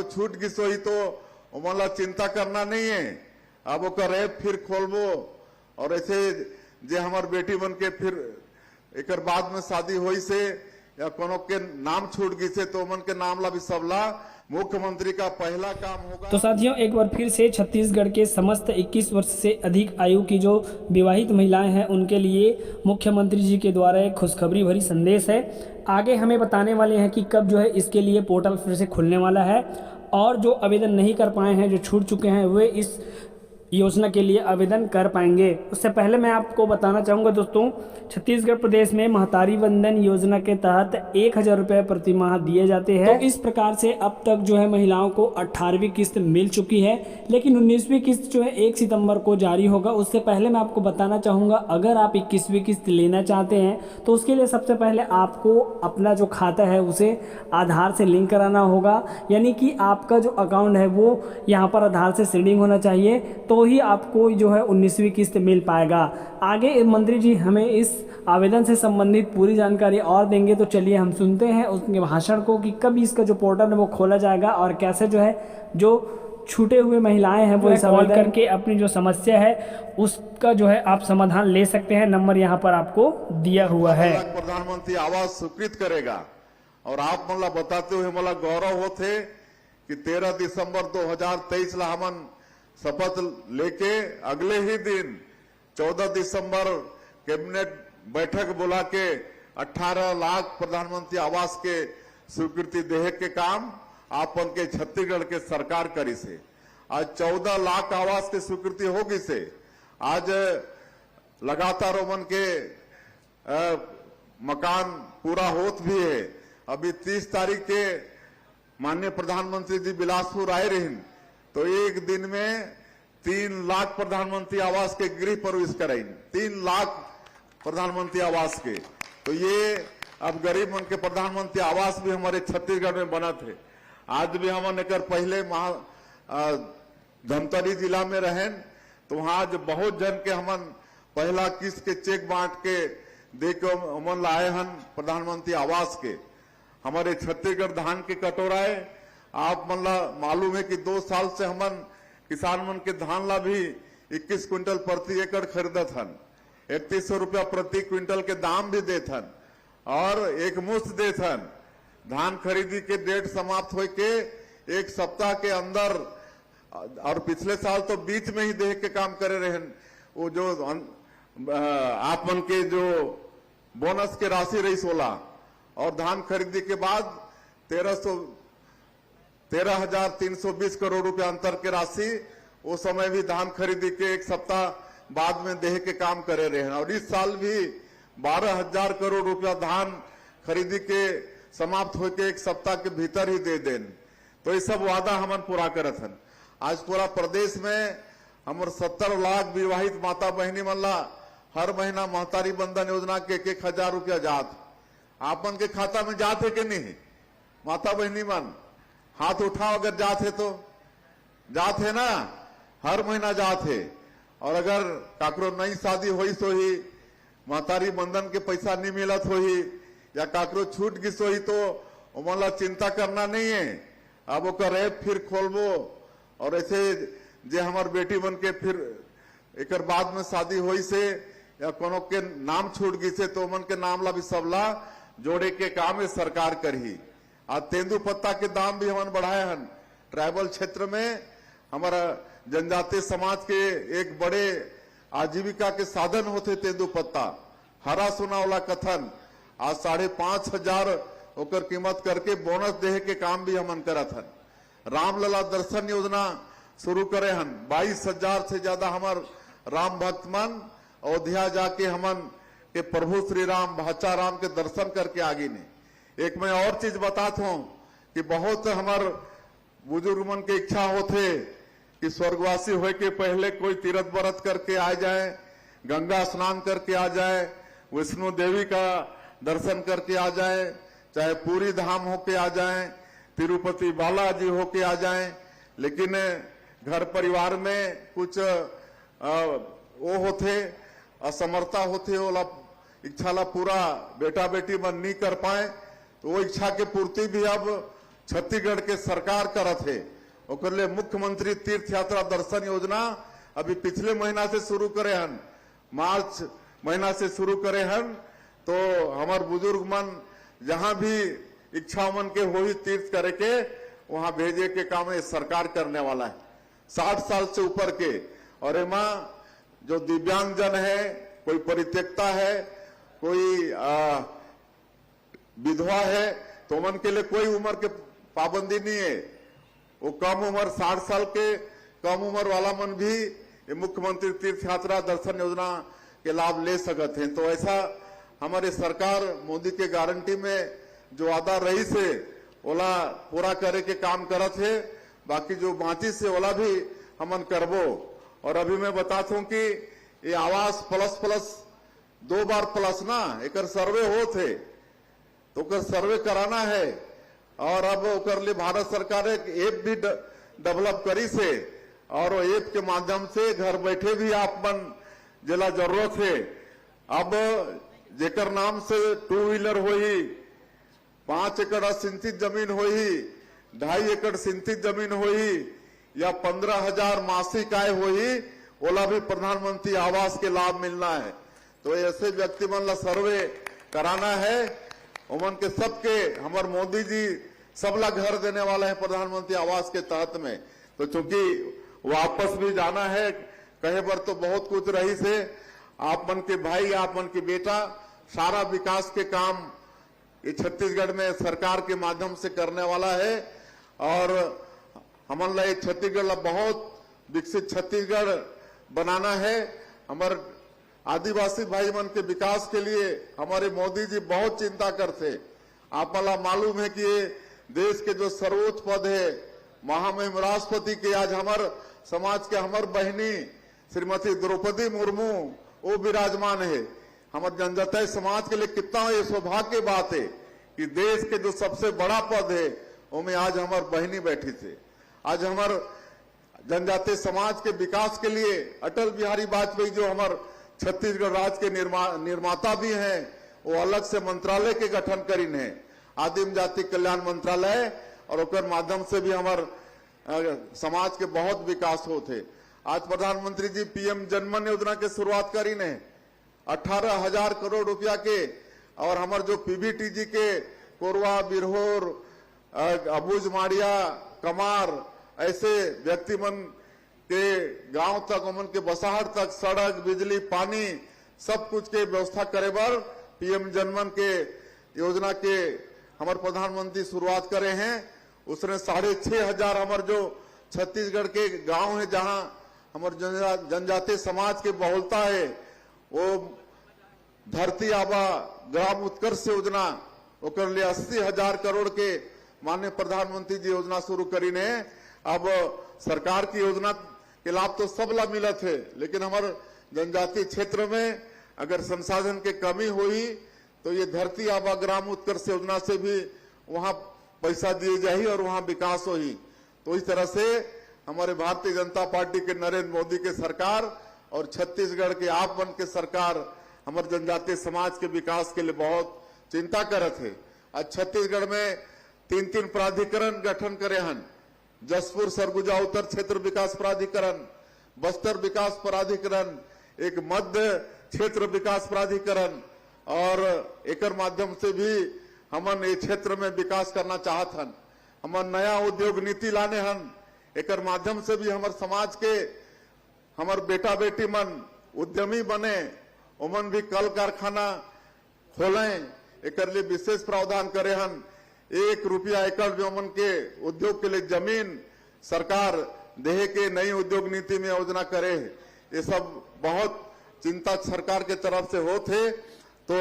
तो छूट गई सोई तो मला चिंता करना नहीं है। अब वो ऐप फिर खोलबो और ऐसे जे हमार बेटी बन के फिर एक बाद में शादी हुई से या कोनो के नाम छूट गई से तो मन के नाम ला भी सबला मुख्यमंत्री का पहला काम होगा। तो साथियों, एक बार फिर से छत्तीसगढ़ के समस्त 21 वर्ष से अधिक आयु की जो विवाहित महिलाएं हैं उनके लिए मुख्यमंत्री जी के द्वारा एक खुशखबरी भरी संदेश है। आगे हमें बताने वाले हैं कि कब जो है इसके लिए पोर्टल फिर से खुलने वाला है और जो आवेदन नहीं कर पाए हैं, जो छूट चुके हैं, वे इस योजना के लिए आवेदन कर पाएंगे। उससे पहले मैं आपको बताना चाहूँगा दोस्तों, छत्तीसगढ़ प्रदेश में महतारी वंदन योजना के तहत 1000 रुपये प्रति माह दिए जाते हैं। तो इस प्रकार से अब तक जो है महिलाओं को 18वीं किस्त मिल चुकी है, लेकिन 19वीं किस्त जो है 1 सितंबर को जारी होगा। उससे पहले मैं आपको बताना चाहूँगा, अगर आप 21वीं किस्त लेना चाहते हैं तो उसके लिए सबसे पहले आपको अपना जो खाता है उसे आधार से लिंक कराना होगा, यानी कि आपका जो अकाउंट है वो यहाँ पर आधार से सीडिंग होना चाहिए, तो ही आपको जो है 19वीं किस्त मिल पाएगा। आगे मंत्री जी हमें इस आवेदन से संबंधित पूरी जानकारी और देंगे, तो चलिए हम सुनते हैं उसके भाषण को कि कब इसका जो पोर्टल है वो खोला जाएगा और कैसे जो है जो छूटे हुए महिलाएं हैं वो इस आवेदन करके अपनी जो समस्या है उसका जो है आप समाधान ले सकते हैं। नंबर यहाँ पर आपको दिया हुआ है। प्रधानमंत्री आवास स्वीकृत करेगा और आप मला बताते हुए मला गौरव होते कि 13 दिसंबर 2023 ला हमन शपथ लेके अगले ही दिन 14 दिसंबर कैबिनेट बैठक बुला के 18 लाख प्रधानमंत्री आवास के स्वीकृति देहे के काम आपन के छत्तीसगढ़ के सरकार करी से। आज 14 लाख आवास की स्वीकृति होगी से आज लगातार ओमन के मकान पूरा होत भी है। अभी 30 तारीख के माननीय प्रधानमंत्री जी बिलासपुर आए रहे, तो एक दिन में 3 लाख प्रधानमंत्री आवास के गृह प्रवेश कराई, 3 लाख प्रधानमंत्री आवास के। तो ये अब गरीब मन के प्रधानमंत्री आवास भी हमारे छत्तीसगढ़ में बना थे। आज भी हम एक पहले धमतरी जिला में रहें तो वहां आज बहुत जन के हमन पहला किस्त के चेक बांट के दे के हमन लाए हन प्रधानमंत्री आवास के। हमारे छत्तीसगढ़ धान के कटोराए आप मन ला मालूम है कि 2 साल से हमन किसान मन के धान ला भी 21 क्विंटल प्रति एकड़ खरीदत हन, 3100 रुपया प्रति क्विंटल के दाम भी देत हन और एक मुश्त देत हन। धान खरीदी के डेट समाप्त हो के 1 सप्ताह के अंदर और पिछले साल तो बीच में ही देह के काम करे रहे। वो जो आप मन के जो बोनस के राशि रही 16 और धान खरीदी के बाद 13,320 करोड़ रुपया अंतर के राशि वो समय भी धान खरीदी के 1 सप्ताह बाद में देह के काम करे रहे हैं। और इस साल भी 12,000 करोड़ रुपया धान खरीदी के समाप्त होके 1 सप्ताह के भीतर ही दे दें। तो ये सब वादा हमन पूरा करत हन। आज पूरा प्रदेश में हमर 70 लाख विवाहित माता बहनी मन ला हर महीना महतारी बंधन योजना के 1,000 रुपया जात आपन के खाता में जात है कि नहीं? माता बहनी मन हाथ उठाओ अगर जात है तो जात है ना, हर महीना जात है। और अगर काकरो नई शादी हुई तो ही महतारी बंधन के पैसा नहीं मिलत हो ही या काकरो छूट गिस हो ही तो उमला चिंता करना नहीं है। अब वो ऐप फिर खोलबो और ऐसे जे हमार बेटी बन के फिर एक बाद में शादी हुई से या कोनो के नाम छूट गई से तो मन के नाम ला भी सबला जोड़े के काम सरकार करही। आज तेंदू पत्ता के दाम भी हमन बढ़ाए हन। ट्राइबल क्षेत्र में हमारा जनजातीय समाज के एक बड़े आजीविका के साधन होते तेंदू पत्ता। हरा सोना वाला कथन आज 5,500 ओकर कीमत करके बोनस देहे के काम भी हमन करत हन। रामलला दर्शन योजना शुरू करे हन। 22,000 से ज्यादा हमार राम भक्त मन अयोध्या जाके हमन के प्रभु श्री राम भाचा राम के दर्शन करके आगे ने। एक मैं और चीज बताता हूं कि बहुत हमार बुजुर्ग मन के इच्छा होते कि स्वर्गवासी होए के पहले कोई तीर्थ व्रत करके आ जाए, गंगा स्नान करके आ जाए, विष्णु देवी का दर्शन करके आ जाए, चाहे पूरी धाम होके आ जाए, तिरुपति बालाजी होके आ जाए। लेकिन घर परिवार में कुछ वो होते असमर्था होते, ओला इच्छा ला पूरा बेटा बेटी मन नहीं कर पाए, तो वो इच्छा के पूर्ति भी अब छत्तीसगढ़ के सरकार करत है। ओकर लिए मुख्यमंत्री तीर्थ यात्रा दर्शन योजना अभी पिछले महीना से शुरू करे हन, मार्च महीना से शुरू करे हन। तो हमार बुजुर्ग मन जहां भी इच्छा मन के हो ही तीर्थ करे के वहां भेजे के काम ये सरकार करने वाला है। 60 साल से ऊपर के और एमा जो दिव्यांग जन है, कोई परित्यक्ता है, कोई विधवा है, तो मन के लिए कोई उम्र के पाबंदी नहीं है। वो कम उम्र 60 साल के कम उम्र वाला मन भी ये मुख्यमंत्री तीर्थ यात्रा दर्शन योजना के लाभ ले सकते हैं। तो ऐसा हमारे सरकार मोदी के गारंटी में जो वादा रही से ओला पूरा करे के काम करत है। बाकी जो बाकी से ओला भी हमन करबो। और अभी मैं बताता हूं कि ये आवास प्लस 2 बार प्लस ना एक सर्वे होते तो ओकर सर्वे कराना है। और अब ओकर लिए भारत सरकार एक ऐप भी डेवलप करी से और वो ऐप के माध्यम से घर बैठे भी आप मन जिला जरूरत है। अब जेकर नाम से 2 व्हीलर होई, 5 एकड़ सिंचित जमीन होई, 2.5 एकड़ सिंचित जमीन होई या 15,000 मासिक आय होई, ओला भी प्रधानमंत्री आवास के लाभ मिलना है। तो ऐसे व्यक्ति मन ला सर्वे कराना है। उमन के सबके हमार मोदी जी सबला घर देने वाला है प्रधानमंत्री आवास के तहत में। तो चूंकि वापस भी जाना है कहे पर तो बहुत कुछ रही से आप मन के भाई, आप मन के बेटा सारा विकास के काम ये छत्तीसगढ़ में सरकार के माध्यम से करने वाला है। और हमन ला छत्तीसगढ़ ला बहुत विकसित छत्तीसगढ़ बनाना है। हमारे आदिवासी भाई मन के विकास के लिए हमारे मोदी जी बहुत चिंता करते। आप वाला मालूम है कि ये देश के जो सर्वोच्च पद है महामहिम राष्ट्रपति के आज हमारे समाज के हमार बहनी श्रीमती द्रौपदी मुर्मू वो विराजमान है। हमारे जनजातीय समाज के लिए कितना ये सौभाग्य की बात है कि देश के जो सबसे बड़ा पद है उसमें आज हमार बहनी बैठी थे। आज हमार जनजातीय समाज के विकास के लिए अटल बिहारी वाजपेयी जो हमार छत्तीसगढ़ राज्य के निर्माता भी हैं, वो अलग से मंत्रालय के गठन करीन है, आदिम जाति कल्याण मंत्रालय, और ओकर माध्यम से भी हमार समाज के बहुत विकास होते। आज प्रधानमंत्री जी पीएम जनमन योजना के शुरुआत करी ने 18,000 करोड़ रुपया के। और हमार जो पीबीटीजी के कोरवा, बिरहोर, अबूझ माड़िया, कमार ऐसे व्यक्ति मन के गांव तक, उमन के बसाहट तक सड़क, बिजली, पानी सब कुछ के व्यवस्था करे बर पीएम जनमन के योजना के हमारे प्रधानमंत्री शुरुआत करे हैं। उसने 6,500 हमारे जो छत्तीसगढ़ के गांव है जहां हमारे जनजातीय समाज के बहुलता है, वो धरती आबा ग्राम उत्कर्ष योजना ओकर लिए 80,000 करोड़ के माननीय प्रधानमंत्री जी योजना शुरू करी ने। अब सरकार की योजना के लाभ तो सब ला मिला थे, लेकिन हमारे जनजातीय क्षेत्र में अगर संसाधन के कमी हुई तो ये धरती आबा ग्राम उत्कर्ष योजना से भी वहां पैसा दिए जाही और वहां विकास होही। तो इस तरह से हमारे भारतीय जनता पार्टी के नरेंद्र मोदी के सरकार और छत्तीसगढ़ के आप मन के सरकार हमारे जनजातीय समाज के विकास के लिए बहुत चिंता करत है। आज छत्तीसगढ़ में 3 प्राधिकरण गठन करे हन। जसपुर सरगुजा उत्तर क्षेत्र विकास प्राधिकरण, बस्तर विकास प्राधिकरण, एक मध्य क्षेत्र विकास प्राधिकरण, और एकर माध्यम से भी हमन ये क्षेत्र में विकास करना चाहत हन। हमन नया उद्योग नीति लाने हन। एकर माध्यम से भी हमारे समाज के हमार बेटा बेटी मन उद्यमी बने, उमन भी कल कारखाना खोलें। एकर लिए विशेष प्रावधान करे हन। 1 रुपया एकड़ जो मन के उद्योग के लिए जमीन सरकार देहे के नई उद्योग नीति में योजना करे। ये सब बहुत चिंता सरकार के तरफ से होते। तो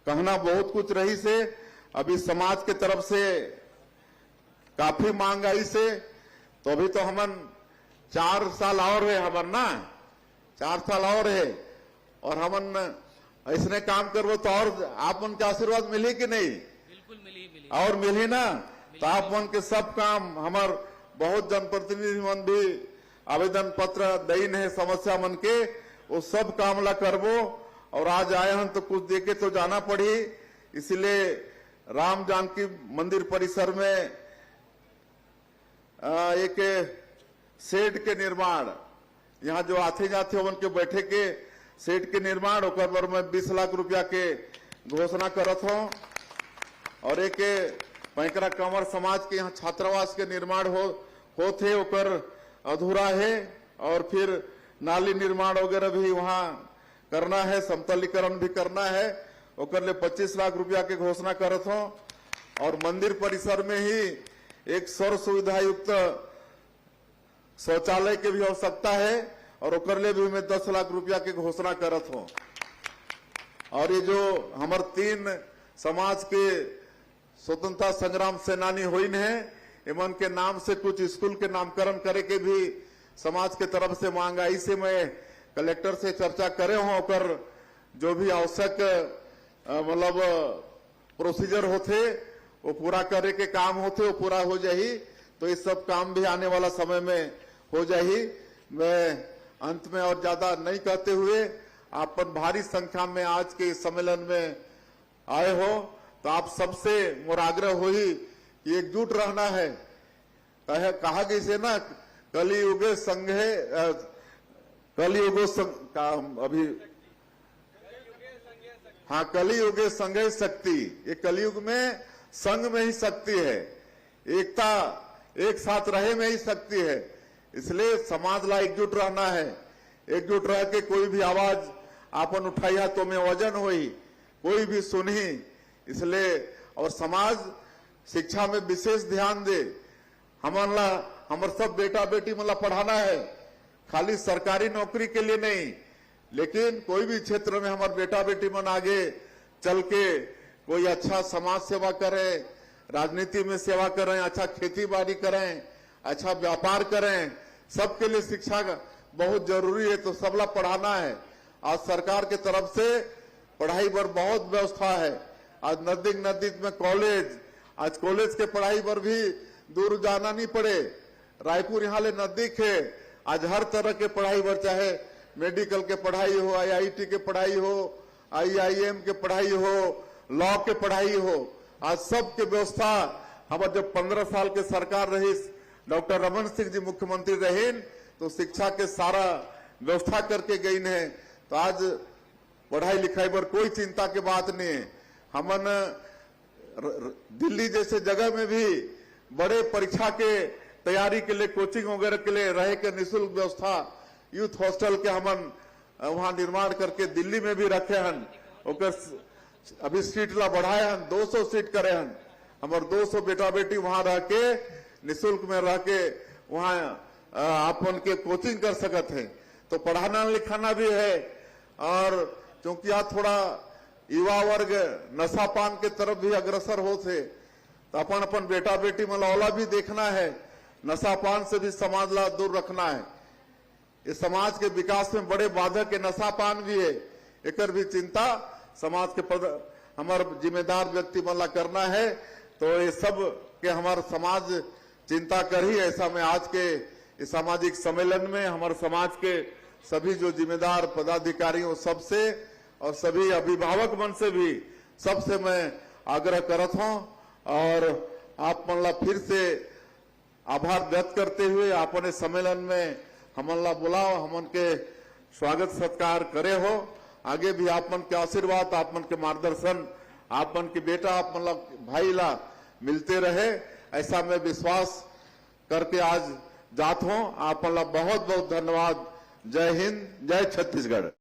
कहना बहुत कुछ रही से अभी समाज के तरफ से काफी मांग आई से, तो अभी तो हमन 4 साल और है हमन ना, 4 साल और है, और हमन ऐसने काम करबो तो और आप मन के आशीर्वाद मिली कि नहीं? बिल्कुल मिली और मिली ना। तो आप मन के सब काम हमार बहुत जनप्रतिनिधि मन भी आवेदन पत्र दईन है समस्या मन के, वो सब काम ला करबो। और आज आए हम तो कुछ देके तो जाना पड़ी। इसलिए राम जानकी मंदिर परिसर में एक शेड के निर्माण, यहाँ जो आते जाते उनके बैठे के शेड के निर्माण ओकर पर मैं 20 लाख रुपया के घोषणा करत हूँ। और एक पैंकरा कंवर समाज के यहाँ छात्रावास के निर्माण होते ओकर अधूरा है, और फिर नाली निर्माण वगैरह भी वहाँ करना है, समतलीकरण भी करना है, ओकर ले 25 लाख रुपया के घोषणा करत हूँ। और मंदिर परिसर में ही एक सर्व सुविधा युक्त शौचालय के भी आवश्यकता है, और ओकर ले भी मैं 10 लाख रुपया के घोषणा करत हूँ। और ये जो हमार 3 समाज के स्वतंत्रता संग्राम सेनानी होइन है, इमन के नाम से कुछ स्कूल के नामकरण करे के भी समाज के तरफ से मांग आई से मैं कलेक्टर से चर्चा करे हूँ, ओकर जो भी आवश्यक मतलब प्रोसीजर होते वो पूरा करे के काम होते वो पूरा हो जाही, तो इस सब काम भी आने वाला समय में हो जाही। मैं अंत में और ज्यादा नहीं कहते हुए, आपन भारी संख्या में आज के इस सम्मेलन में आए हो, तो आप सबसे मोर आग्रह होई कि एकजुट रहना है। कहा कि से ना कलियुगे संघे कलियुगो अभी हाँ कलियुगे संघे शक्ति, ये कलियुग में संघ में ही शक्ति है, एकता एक साथ रहे में ही शक्ति है। इसलिए समाज ला एकजुट रहना है, एकजुट रह के कोई भी आवाज आपन उठाइया तो में वजन होई, कोई भी सुनी। इसलिए और समाज शिक्षा में विशेष ध्यान दे। हमर सब बेटा बेटी मतलब पढ़ाना है, खाली सरकारी नौकरी के लिए नहीं, लेकिन कोई भी क्षेत्र में हमारे बेटा बेटी मन आगे चल के कोई अच्छा समाज सेवा करें, राजनीति में सेवा करें, अच्छा खेती बाड़ी करें, अच्छा व्यापार करें। सबके लिए शिक्षा बहुत जरूरी है, तो सबला पढ़ाना है। आज सरकार के तरफ से पढ़ाई पर बहुत व्यवस्था है। आज नजदीक में कॉलेज, आज कॉलेज के पढ़ाई पर भी दूर जाना नहीं पड़े, रायपुर यहाँ ले नजदीक है। आज हर तरह के पढ़ाई पर, चाहे मेडिकल के पढ़ाई हो, IIT के पढ़ाई हो, IIM के पढ़ाई हो, लॉ के पढ़ाई हो, आज सब के व्यवस्था हमारे जब 15 साल के सरकार रही, डॉक्टर रमन सिंह जी मुख्यमंत्री रहे, तो शिक्षा के सारा व्यवस्था करके गई है। तो आज पढ़ाई लिखाई पर कोई चिंता की बात नहीं है। हमन दिल्ली जैसे जगह में भी बड़े परीक्षा के तैयारी के लिए, कोचिंग वगैरह के लिए रहे के निःशुल्क व्यवस्था, यूथ हॉस्टल के हमन वहां निर्माण करके दिल्ली में भी रखे हन। अभी सीट ला बढ़ाए हन, 200 सीट करे हन। हमारे 200 बेटा बेटी वहां रह के निःशुल्क में रह के वहां अपन के कोचिंग कर सकत है। तो पढ़ाना लिखाना भी है। और क्योंकि यहाँ थोड़ा युवा वर्ग नशा पान के तरफ भी अग्रसर हो थे, तो अपन बेटा बेटी मलौला भी देखना है, नशा पान से भी समाज ला दूर रखना है। इस समाज के विकास में बड़े बाधक के नशा पान भी है, एकर भी चिंता समाज के पद हमारे जिम्मेदार व्यक्ति मला करना है। तो ये सब के हमारा समाज चिंता कर ही, ऐसा मैं आज के इस सामाजिक सम्मेलन में हमारे समाज के सभी जो जिम्मेदार पदाधिकारियों सबसे और सभी अभिभावक मन से भी सबसे मैं आग्रह करत हूं। और आप मनला फिर से आभार व्यक्त करते हुए अपने सम्मेलन में हमला बुलाओ, हमन के स्वागत सत्कार करे हो। आगे भी आप मन के आशीर्वाद, आप मन के मार्गदर्शन, आप मन के बेटा, आप मन भाई ला मिलते रहे, ऐसा मैं विश्वास करके आज जात हूं। आप मन ला बहुत बहुत धन्यवाद। जय हिंद, जय छत्तीसगढ़।